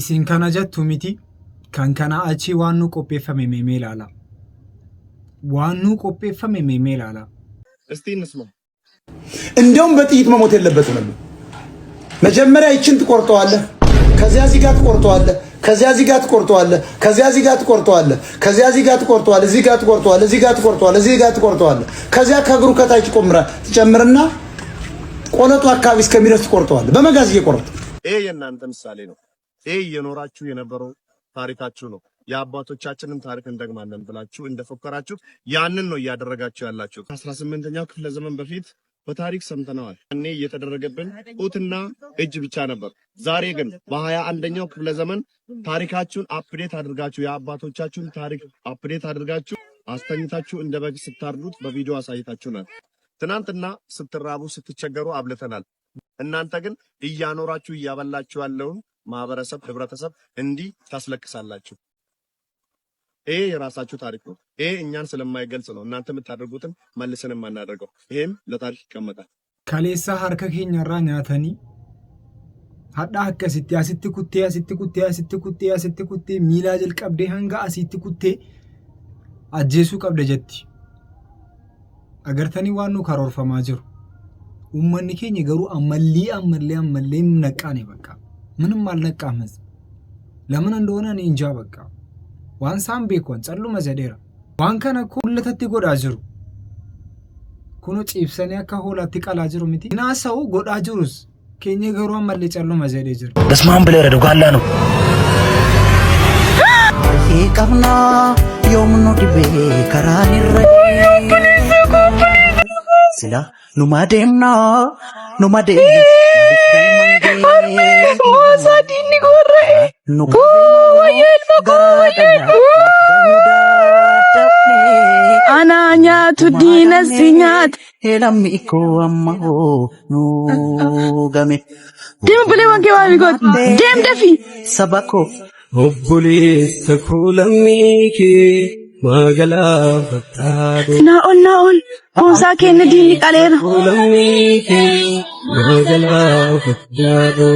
Isin kana jettu miti kan kana achi waan nu qopheeffame meemee ilaala. Waan nu qopheeffame meemee ilaala. እስቲ እንስማ። እንደውም በጥይት መሞት የለበትም። መጀመሪያ ይችን ትቆርጠዋለህ፣ ከዚያ እዚህ ጋር ትቆርጠዋለህ፣ ከዚያ እዚህ ጋር ትቆርጠዋለህ፣ ከዚያ እዚህ ጋር ትቆርጠዋለህ፣ ከዚያ እዚህ ጋር ትቆርጠዋለህ፣ እዚህ ጋር ትቆርጠዋለህ፣ እዚህ ጋር ትቆርጠዋለህ፣ እዚህ ጋር ትቆርጠዋለህ። ከዚያ ከእግሩ ከታች ትጨምርና ቆለጡ አካባቢ እስከሚደርስ ትቆርጠዋለህ። በመጋዝ እየቆረጥ ይሄ የእናንተ ምሳሌ ነው። ይሄ እየኖራችሁ የነበረው ታሪካችሁ ነው። የአባቶቻችንን ታሪክ እንደግማለን ብላችሁ እንደፈከራችሁ ያንን ነው እያደረጋችሁ ያላችሁ። ከ18ኛው ክፍለ ዘመን በፊት በታሪክ ሰምተናል። እኔ እየተደረገብን ጡትና እጅ ብቻ ነበር። ዛሬ ግን በ21ኛው ክፍለ ዘመን ታሪካችሁን አፕዴት አድርጋችሁ የአባቶቻችሁን ታሪክ አፕዴት አድርጋችሁ አስተኝታችሁ እንደ በግ ስታርዱት በቪዲዮ አሳይታችሁናል። ትናንትና ስትራቡ ስትቸገሩ አብልተናል። እናንተ ግን እያኖራችሁ እያበላችሁ ያለውን ማህበረሰብ ህብረተሰብ እንዲህ ታስለቅሳላችሁ። ይሄ የራሳችሁ ታሪክ ነው። ይሄ እኛን ስለማይገልጽ ነው እናንተ የምታደርጉትን መልሰን የማናደርገው። ይሄም ለታሪክ ይቀመጣል። ከሌሳ ሀርከ ኬኛራ ኛተኒ ሀዳ አከሲቲ አሲቲ ኩቴ ሚላ ጀልቀብዴ ሀንጋ አሲቲ ኩቴ አጄሱ ቀብደ ጀቲ አገርተኒ ዋኑ ከሮርፈማ ጅሩ ኡመኒ ኬኝ ገሩ አመሌ ነቃኔ በቃ ምንም አልነቃም። ለምን እንደሆነ እኔ እንጃ። በቃ ዋንሳም ቤኮን ጸሉ መዘዴራ ዋንከነ ኩለተቲ ጎዳ ጅሩ ኩኑ ጪብሰኒ ከሆላቲ ቀላ ጅሩ ሚቲ ናሰው ጎዳ ጅሩስ ኬኝ ገሩ አመሌ ጸሉ መዘዴ ጅሩ በስማም ብለ ረዱ ጋላ ነው ይቀብና ዮምኑ ዲቤ ከራኒ ረይ ስላ ኑማዴምና Mosadini gorre. Ananya tu dina sinyat. Helami ko amma ho no game. Dem bele wanke wami god. Dem dafi. Sabako. Hobbuli sakulami ki magala batado. Naol. Onsa kenne dini kalera. Sakulami ki magala batado.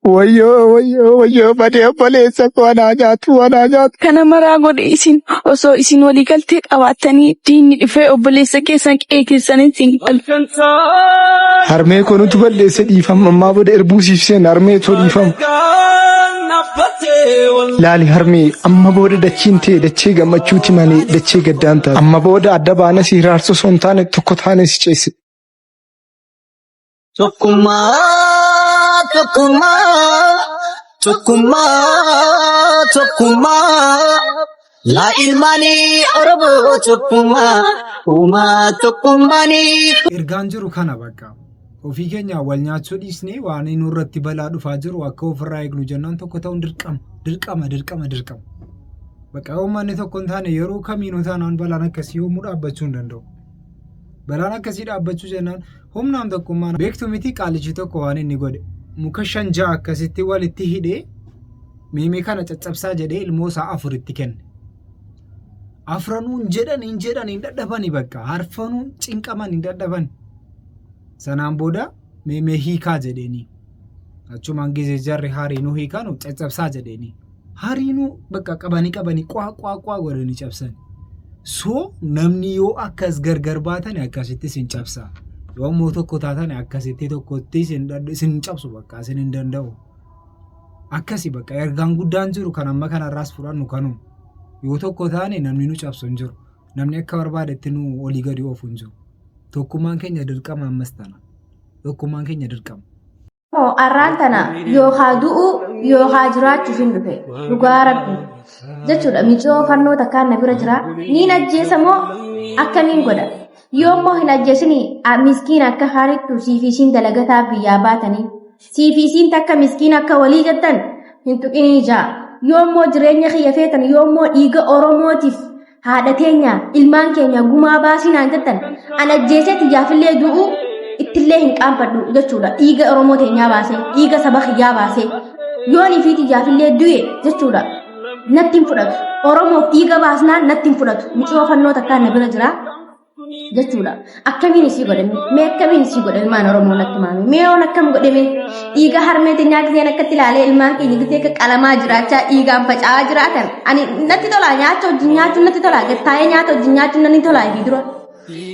ወዮ በሌሳ ኮናጃቱ Kana maraa godhe isin osoo isin walii galtee qabaatanii diinni dhufee obboleessa keessan qe'ee keessanii isin qalfanta. harmee konutu balleessa dhiifama ammaa booda erbuusiifseen harmee too dhiifama laali harmee amma booda dachiin ta'e dachee gammachuuti malee dachee gaddaan ta'a. Amma booda adda baana si hiraarsu osoo hin taane tokko taane si ceesse. Tokkummaa la ilmani orobo tokkummaa ergaan jiru kana bakka ofii keenya wal nyaachuu dhiisnee waan inni irratti balaa dhufaa jiru akka ofirraa eegnu jennaan tokko ta'uun dirqama bakka uummanni tokko hin taane yeroo kamiinuu taanaan balaan akkasii yoomuu dhaabbachuu hin danda'u. Balaan akkasii dhaabbachuu jennaan humnaan tokkummaan beektu miti qaalichi tokko waan inni godhe muka 5 akkasitti walitti hidhee meemee kana caccabsaa jedhee ilmoo isaa 4 itti kenne. Afranuun jedhan hin dadhabani bakka harfanuun cinqaman hin dadhabani. Sanaan booda meemee hiikaa jedheeni. Achumaan gisee jarri hariinuu hiikaanu caccabsaa jedheeni. Hariinuu bakka qabanii qwaa godhanii cabsan. So namni yoo akkas gargar baatan akkasitti sin cabsa. Yoo tokko taatan akkasitti tokkotti sin cabsu bakka sin hin danda'u. Akkasi bakka ergaan guddaan jiru kan amma kanarraas fudhannu kanuma. Yoo tokko taane namni nu cabsu hin jiru. Namni akka barbaadetti nu olii gadi oofu hin jiru. Tokkummaan keenya dirqama ammas tana. Tokkummaan keenya dirqama. Arraan tana yookaan du'u yookaan jiraachuuf hin dhufe dhugaa rabbi jechuudha. Miicoo fannoo takkaan na bira jira. Niin ajjeesa moo akkamiin godha? Yoommoo hin ajjeesinii miskiin akka haarittu siifiisiin dalagataa biyyaa baatanii siifiisiin takka miskiin akka walii jettan hin tuqinii jaa. Yoommoo jireenya kiyya feetan yoommoo dhiiga Oromootiif haadha teenya ilmaan keenya gumaa baasinaan jettan an ajjeesee xiyyaafillee du'u ittillee hin qaanfadhu jechuudha. Dhiiga Oromoo teenyaa baasee dhiiga saba kiyyaa baasee yoonii fi xiyyaafillee du'e jechuudha. Natti hin fudhatu. Oromoof dhiiga baasnaan natti hin fudhatu. Miicoo fannoo takkaan na bira jira. jechuudha. Akkamiin isii godhame? Mee akkamiin isii godhame maan Oromoo natti maame? Mee on akkam godhame? Dhiiga harmeetiin nyaatee akkatti ilaalee ilmaan keenya gitee akka qalamaa jiraachaa dhiigaan faca'aa jiraatan. Ani natti tola nyaata wajjin nyaachuun natti tola. Gattaa'ee nyaata wajjin nyaachuun natti tola fi dura.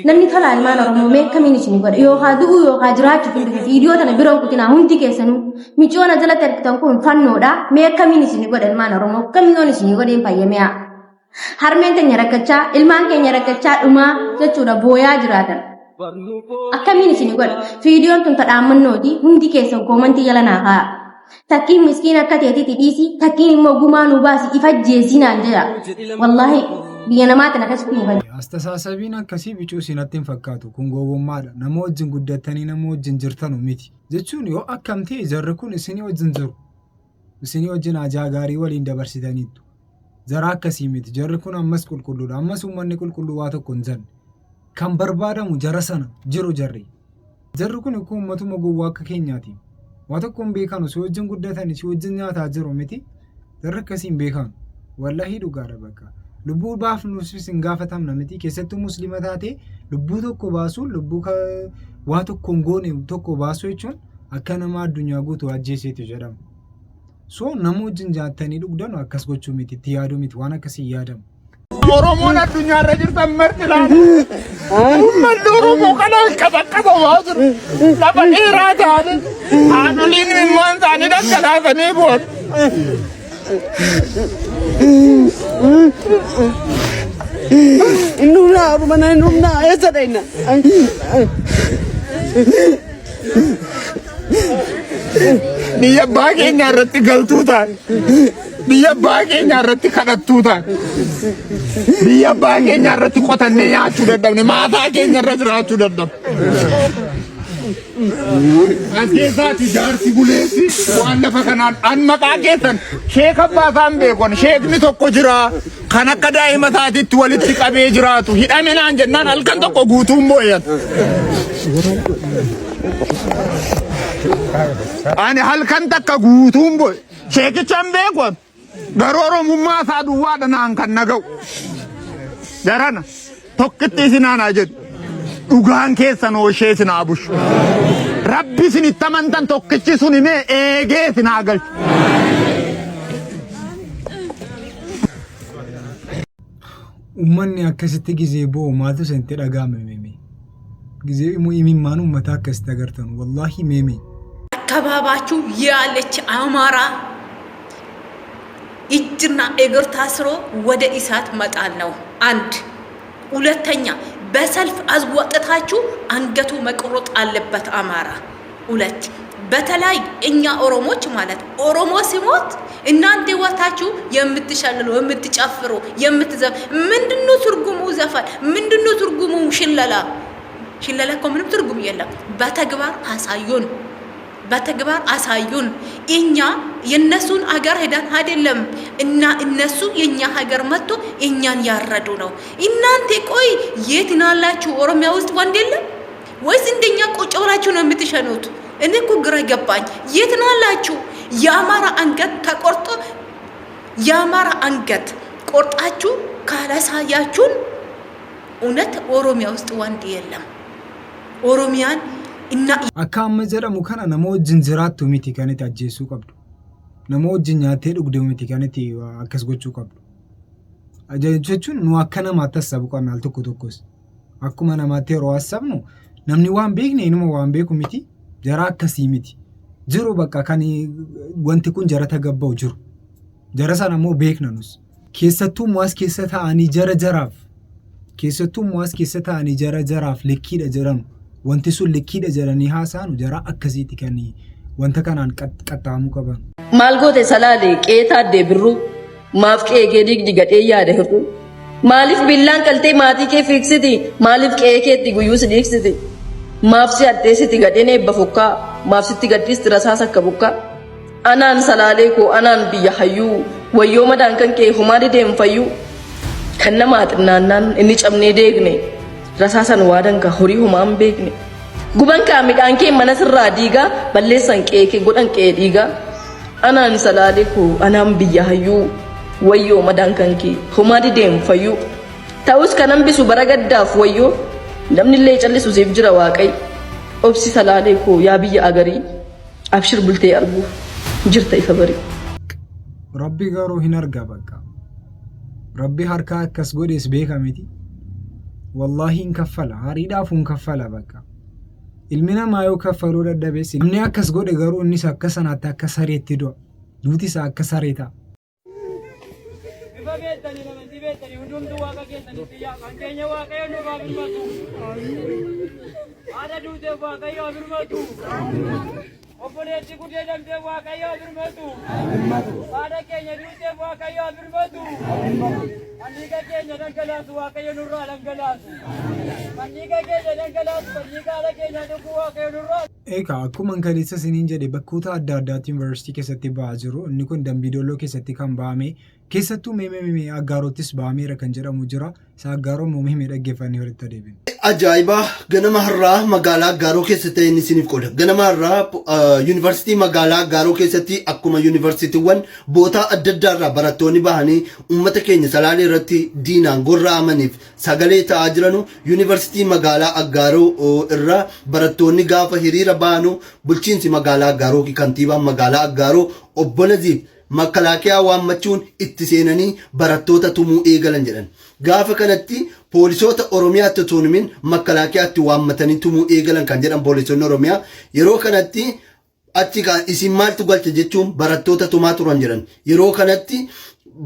Namni tola ilmaan Oromoo mee akkamiin isin godha? Yookaan du'uu yookaan jiraachuuf hin dhufe viidiyoo tana biroon kutinaa hundi keessanuu micoona jalatti argitan kun fannoodha. Mee akkamiin isin godha ilmaan Oromoo? Akkamiin isin godheen fayyamee harmeen keenya rakkachaa ilmaan keenya rakkachaa dhumaa jechuudha booyaa jiraatan. Akkamiin isin godha? Viidiyoon tun tadhaammannooti hundi keessan koomantii jala naa kaa'a. Takkiin miskiin akka teetitti dhiisi takkiin immoo gumaa nu baasi ifa jeesinaan jedha. Wallaahi biyya namaatiin akkasitti hin fayyadu. Astesaasabiin akkasii bicuu sinatti hin fakkaatu kun gowwummaadha. Nama wajjin guddatanii nama wajjin jirtanu miti. Jechuun yoo akkam ta'e jarri kun isinii wajjin jiru. Isinii wajjin ajaa gaarii waliin dabarsitaniitu. Jara akkasii miti. Jarri kun ammas qulqulluudha. Ammas uummanni qulqulluu waa tokko hin janne. Kan barbaadamu jara sana jiru jarri. Jarri kun akkuma uummatuma gowwaa akka keenyaati. Waa tokko hin beekanu si wajjin guddatanii si wajjin nyaataa jiru miti. Jarri akkasii hin beekanu. Wallaahi dhugaadha bakka. Lubbuu baafnuufis hin gaafatamna miti. Keessattuu musliima taate lubbuu tokko baasuun lubbuu waa tokko hin goone tokko baasuu jechuun akka nama addunyaa guutuu ajjeeseetu jedhama. So nama wajjin jaattanii dhugdan akkas gochuu miti itti yaaduu miti waan akkasii yaadamu. Oromoon addunyaa irra jirtan marti laata. Uummanni Oromoo kanaan qabaqqabamaa jiru. Lafa dheeraa taane haadholiin immoo isaanii dhaggalaasanii booda. Innumna Oromana innumna eessa dhayna? Biyya abbaa keenya irratti galtuu taate. Biyya abbaa keenya irratti kadhattuu taate. Biyya abbaa keenya irratti qotannee nyaachuu dadhabne maataa keenya irra jiraachuu dadhabne. Askeessaati jaarsi buleessi waan lafa kanaan an maqaa keessan sheek abbaasaan beekon sheekni tokko jira kan akka daa'ima taatitti walitti qabee jiraatu hidhame naan jennaan halkan tokko guutuun booyan. Ani halkan takka guutuun booy sheekichaan beekon garuu Oromummaa isaa duwwaadha naan kan naga'u. Jarana tokkitti isinaanaa jedhu. Dhugaan keessan ooshee sinaa bushu. Rabbi sinitti amantan tokkichi sun himee eegee sinaa galchu. Uummanni akkasitti gizee boo'u maaltu isinitti dhaga'ame meemee? Gizee imimmaan uummataa akkasitti agartan wallaahi meemee. አካባቢያችሁ ያለች አማራ እጅና እግር ታስሮ ወደ እሳት መጣል ነው። አንድ ሁለተኛ በሰልፍ አዝወጥታችሁ አንገቱ መቆረጥ አለበት አማራ። ሁለት በተለይ እኛ ኦሮሞች ማለት ኦሮሞ ሲሞት እናንተ ወታችሁ የምትሸልሉ የምትጨፍሩ የምትዘፍ ምንድነው ትርጉሙ? ዘፈን ምንድነው ትርጉሙ? ሽለላ ሽለላ እኮ ምንም ትርጉም የለም። በተግባር አሳዩን፣ በተግባር አሳዩን። እኛ የነሱን ሀገር ሄደን አይደለም እና እነሱ የኛ ሀገር መጥቶ እኛን ያረዱ ነው። እናንተ ቆይ የት ናላችሁ? ኦሮሚያ ውስጥ ወንድ የለም ወይስ እንደኛ ቁጭ ብላችሁ ነው የምትሸኑት? እኔ እኮ ግራ ገባኝ። የት ናላችሁ? የአማራ አንገት ተቆርጦ የአማራ አንገት ቆርጣችሁ ካላሳያችሁን እውነት ኦሮሚያ ውስጥ ወንድ የለም። ኦሮሚያን እና akka amma jedhamu kana nama wajjin jiraattu miti kan itti ajjeesuu qabdu. Nama wajjin nyaattee dhugdee miti kan itti akkas gochuu qabdu. Jechuun nu akka namaatti hasabu qabna al tokko tokkos. Akkuma namaatti yeroo hasabnu namni waan beekne inuma waan beeku miti. Jara akkasii miti. Jiru bakka kan wanti kun jara tagabba'u jiru. Jara sana immoo beekna nus. Keessattuu muwaas keessa ta'anii jara jaraaf. Keessattuu muwaas keessa ta'anii jara jaraaf likkiidha jedhamu. Wanti sun likkiidha jedhanii haasa'anu jara akkasiiti kan wanta kanaan qaxxaamuu qaban. Maal goote salaale qeetaa deebirru maaf qeekee digdi gadhee yaada hir'u maaliif billaan qaltee maatii kee fiiksiti maaliif qeekeetti guyyuu si dhiiksiti maaf si addeessiti gadheen eebba fukkaa maaf sitti gaddiisti rasaas akka bukkaa anaan salaalee koo anaan biyya hayyuu wayyoo madaan kan kee humaa deemfayyuu kan nama xinnaannaan inni cabnee deegne rasaasan waadan ka horii humaan beekne guban kaa midhaan kee mana sirraa diigaa balleessan qeekee godhan qee dhiigaa anaan salaalee koo anaan biyya hayyuu wayyoo madaan kan kee humaa deemfayyuu ta'us kan hambisu bara gaddaaf wayyoo namni illee callisu siif jira waaqayyo obsi salaalee koo yaa biyya agarii abshir bultee argu jirta ifa bari rabbi garuu hin arga bakka rabbi harkaa akkas godhees beekamiti wallahi hin kaffala hariidhaaf hin kaffala bakka ilmi namaa yoo kaffaluu dadhabees namni akkas godhe garuu innis akka sanaatti akka sareetti du'a duutis akka sareeta Obboleetti guddee damtee waaqayyoo birmatu. Haadha keenya duutee waaqayyoo birmatu. Manniiqa keenya dhangalaatu waaqayyo nurraa dhangalaasu. Manniiqa keenya dhangalaatu manniiqa haadha keenya dhuguu waaqayyo nurraa. Egaa akkuma kaleessa isiniin jedhe bakkoota adda addaatti yuunivarsiitii keessatti ba'aa jiru. Inni kun Dambidolloo keessatti kan ba'ame keessattuu meemee aggaarottis ba'ameera kan jedhamu jira. Isa aggaaroo meemee dhaggeeffannee walitti adeemne. Ajaa'iba ganama har'aa magaalaa Aggaaroo keessatti inni isiniif qooda. Ganama har'aa yuunivarsiitii magaalaa Aggaaroo keessatti akkuma yuunivarsiitiiwwan bootaa adda addaa irraa barattoonni bahanii uummata keenya salaalee irratti diinaan gorra'amaniif sagalee ta'aa jiranu yuunivarsiitii magaalaa Aggaaroo irraa barattoonni gaafa hiriira bahanu bulchiinsi magaalaa Aggaaroo kantiibaan magaalaa Aggaaroo obbo Naziif makalaakiyaa waammachuun itti seenanii barattoota tumuu eegalan jedhan. Gaafa kanatti poolisoota Oromiyaatti tunumin makalaakiyaatti waammatanii tumuu eegalan kan jedhan poolisoonni Oromiyaa yeroo kanatti achi isin maaltu galche jechuun barattoota tumaa turan jedhan. Yeroo kanatti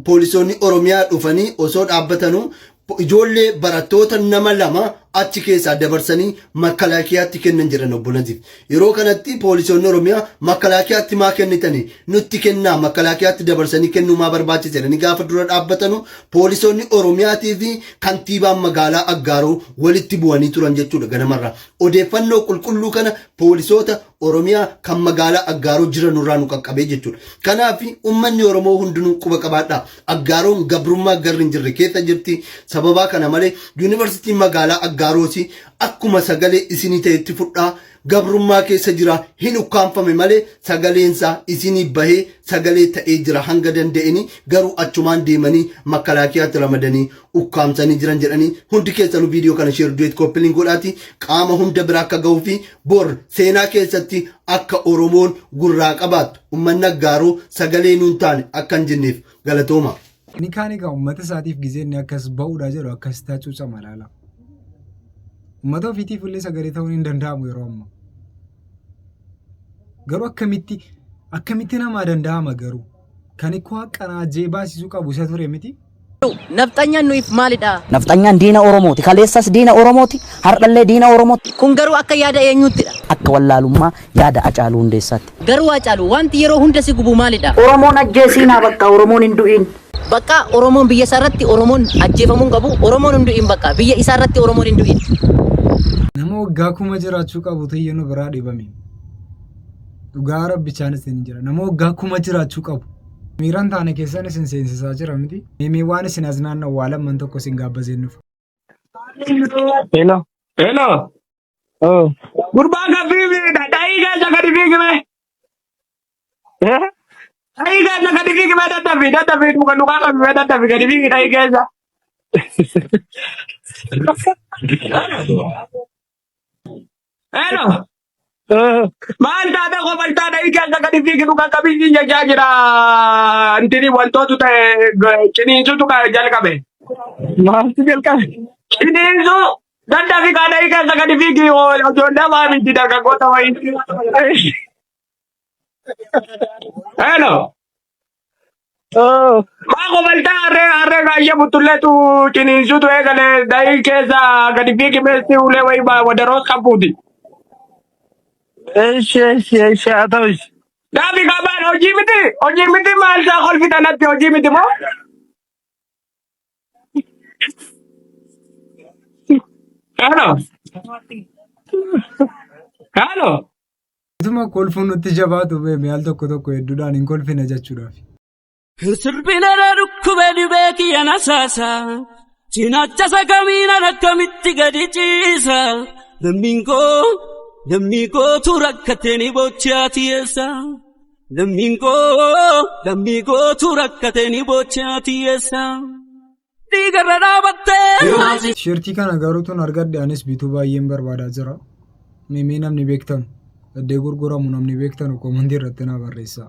poolisoonni Oromiyaa dhufanii osoo dhaabbatanuu ijoollee barattoota nama lama achi keessaa dabarsanii makalaakiyaatti kennan jedhan obbo Naziif. Yeroo kanatti poolisoonni Oromiyaa makalaakiyaatti maa kennitanii nutti kennaa makalaakiyaatti dabarsanii kennuu maa barbaachise jedhanii gaafa dura dhaabbatanu poolisoonni Oromiyaatii fi kantiibaan magaalaa Aggaaroo walitti bu'anii turan jechuudha ganamarraa. Odeeffannoo qulqulluu kana poolisoota Oromiyaa kan magaalaa Aggaaroo jiran irraa nu qaqqabee jechuudha. Kanaaf uummanni Oromoo hundinuu quba qabaadha. Aggaaroon gabrummaa garri hin jirre keessa jirti. Sababa kana malee yuunivarsiitiin magaalaa Aggaarooti akkuma sagalee isinii ta'etti fudhaa gabrummaa keessa jira hin ukkaanfame malee sagaleensaa isinii bahee sagalee ta'ee jira hanga danda'anii garuu achumaan deemanii makalaakiyaatti ramadanii ukkaamsanii jiran jedhanii hundi keessanuu viidiyoo kana sheer du'eet koppiliin godhaati qaama hunda bira akka ga'uu fi bor seenaa keessatti akka Oromoon gurraa qabaattu uummanni Aggaaroo sagalee nuun taane akka hin jenneef galatooma. Ni kaan egaa uummata isaatiif gizeenni akkas ba'uudha jedhu akkas tacuuca malaala. Uummata ofiitiif illee sagalee ta'uun hin danda'amu yeroo ammaa. Garuu akkamitti namaa danda'ama garuu kan ikkoo haqqanaa jee baasisuu qabu isa ture miti. Nafxanyaan nuuf maalidha? Nafxanyaan diina Oromooti. Kaleessas diina Oromooti. Har'allee diina Oromooti. Kun garuu akka yaada eenyuuttidha? Akka wallaalummaa yaada Hacaaluu Hundeessaatti. Garuu Hacaaluu wanti yeroo hunda si gubu maalidha? Oromoon ajjeesiinaa bakka Oromoon hin du'in. Bakka Oromoon biyya isaarratti Oromoon ajjeefamuu qabu Oromoon hin du'in bakka biyya isaarratti Oromoon hin du'in. Nama waggaa kuma jiraachuu qabu ta'ee nu biraa dhibame. Dhugaa rabbichaanis hin jira. Nama waggaa kuma jiraachuu qabu. Miiraan taane keessan isin seensisaa jira miti. Meemee waan isin as naannoo waa lamman tokko isin gaabbaseennuuf. Hello. Gurbaa gabiibi dhadhaa'ii keessa gadi fiigime. Dhadhaa'ii keessa gadi fiigime dadhabii dhugaa qabime dadhabii gadi fiigi dhadhaa'ii keessa. Hello. Maal taate kophaltaa dhadhaa'ii keessa gadi fiigi dhugaa qabiyyii jechaa jira. Antini wantoota ta'e ciniinsutu jalqabe. Maaltu jalqabe? Ciniinsu. Dadhabii dhadhaa'ii keessa gadi fiigi ijoollee maa miti dargaggoota wayii. Hello. Maa kophaltaa harree kaayyee butulleetu ciniinsutu eegale dhadhaa'ii keessa gadi fiigi meessi ulee wayii wadaroos qabuuti. haa ta'us. Daabii qabaan hojii miti maal isaa kolfitanatti hojii miti moo? Hello. Ituma kolfuun nutti jabaatu mi'aal tokko hedduudhaan hin kolfine jechuudhaaf. Sirbinara dhukkubee dhibee kiyya nasaasa. Cinaacha sakamiinaan akkamitti gadi ciisa. Lammiin kootu rakkatee ni bochaa tiyeessa. Lammiin kootu rakkatee ni bochaa tiyeessa. dhiigarra dhaabattee. Shirtii kana garuutuun argadde anis bituu baay'een barbaadaa jira. Mee namni beektan iddoo gurguramu namni beektan komantii irratti na barreessaa.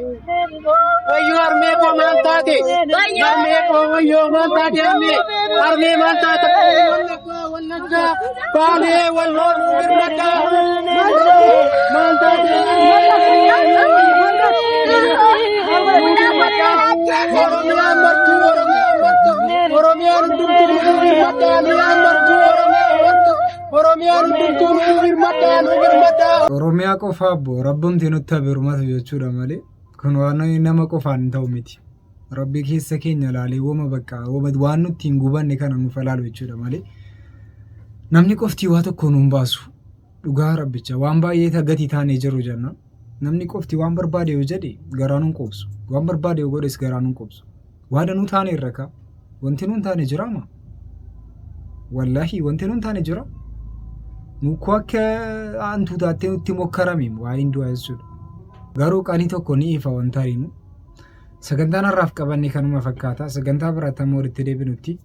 Wayyo armee koo maal taate? Armee koo wayyoo maal taate armee? Armee maal taate? Wallaggaa baalee walloo birmaddaa maal taate? Oromiyaan martuu Oromiyaan hundumtuu birmaddaa Oromiyaan hundumtuu birmaddaa. Oromiyaa qofa abbo rabbuun nutti birmatu jechuudha malee. Kun waan nama qofaan ta'u miti. Rabbi keessa keenya laalee wama bakka waan nutti hin gubanne kana nuuf ilaalu jechuudha malee. Namni qofti waa tokko nuun baasu. Dhugaa rabbicha waan baay'ee tagatii taanee jiru jenna. Namni qofti waan barbaade yoo jedhe garaan hin qobsu. Waan barbaade yoo godhes garaan hin qobsu. Waan nu taane irra ka. Wanti nuun taane jiraama. Wallaahi wanti nuun taane jira. Nuko akka aantu taatee nutti mokkarame waa hin du'a jechuudha. Garuu qanii tokko ni ifa wanta hinu. Sagantaan har'aaf qabanne kanuma fakkaata. Sagantaa biraatti ammoo walitti deebinutti